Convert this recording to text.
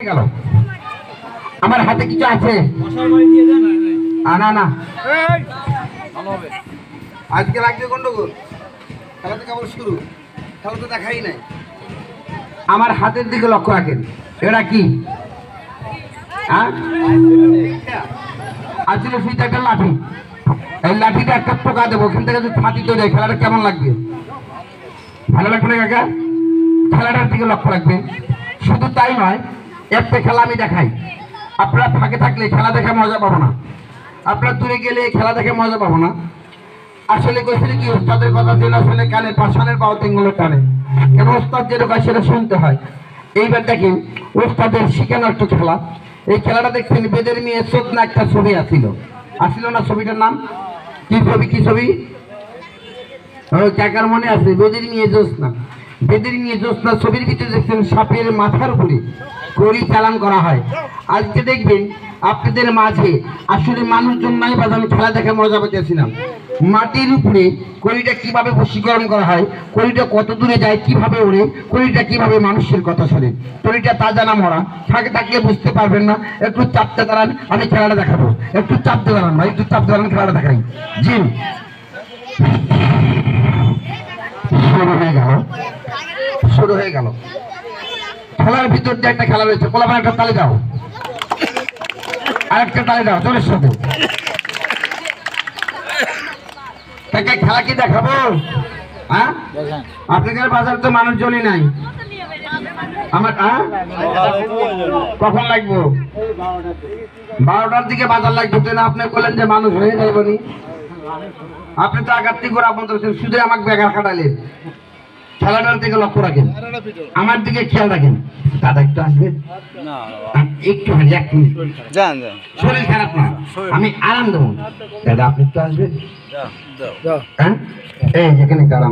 গেল? আমার হাতে কিছু আছে? না না, আজকে লাগবে গন্ডগোল। খেলা তো কেবল শুরু, খেলা তো দেখাই নাই। আমার হাতের দিকে লক্ষ্য রাখেন। এটা কি? আসলে ফিতে একটা লাঠি। এই লাঠিটা একটা পোকা দেবো, ওখান থেকে যদি ফাটি তো দেয়, খেলাটা কেমন লাগবে? ভালো লাগবে না কাকা? খেলাটার দিকে লক্ষ্য রাখবেন। শুধু তাই নয়, একটা খেলা আমি দেখাই, আপনারা ফাঁকে থাকলে খেলা দেখে মজা পাবো না, আপনারা দূরে গেলে খেলা দেখে মজা পাবো না। আসলে কইছিল কি, ওস্তাদের কথা ছিল আসলে কানে পাশানের পাও তেঙ্গুলো টানে, কেন ওস্তাদ যেটা কয় সেটা শুনতে হয়। এইবার দেখেন ওস্তাদের শিখানো একটা খেলা। এই খেলাটা দেখছেন বেদের মেয়ে চোদনা একটা ছবি আসিল না? ছবিটার নাম কি? কি ছবি? কাকার মনে আছে? বেদের মেয়ে জ্যোৎস্না। বেদের মেয়ে জ্যোৎস্না ছবির ভিতরে দেখছেন সাপের মাথার উপরে কড়ি চালান করা হয়। আজকে দেখবেন আপনাদের মাঝে আসলে মানুষজন নাই, বা আমি খেলা দেখে মজা পেতেছিলাম। মাটির উপরে কড়িটা কিভাবে বশীকরণ করা হয়, কড়িটা কত দূরে যায়, কিভাবে ওড়ে, কড়িটা কিভাবে মানুষের কথা শোনে, কড়িটা তাজা না মরা, ফাঁকে থাকলে বুঝতে পারবেন না। একটু চাপতে দাঁড়ান, আমি খেলাটা দেখাবো। একটু চাপতে দাঁড়ান ভাই, একটু চাপতে দাঁড়ান, খেলাটা দেখাই। জি, শুরু হয়ে গেল। খেলার ভিতর দিয়ে একটা খেলা রয়েছে, পোলাপান একটা তালি দাও, আর একটা তালি দাও জোরের সাথে। খেলা কি দেখাবো? হ্যাঁ, আপনাদের বাজার তো মানুষজনই নাই। আমার কখন লাগবো? 12টার দিকে বাজার লাগবে না? আপনি বললেন যে মানুষ হয়ে যাইবনি। আপনি তো আঘাতটি করে আপনার শুধু আমাকে বেকার খাটালেন। খেলাটার দিকে লক্ষ্য রাখেন, আমার দিকে খেয়াল রাখেন। দাদা একটু আসবেন? একটু শরীর খারাপ না, আমি আরাম দেবো। দাদা আপনি একটু আসবেন? হ্যাঁ, এই যেখানে দাঁড়ান।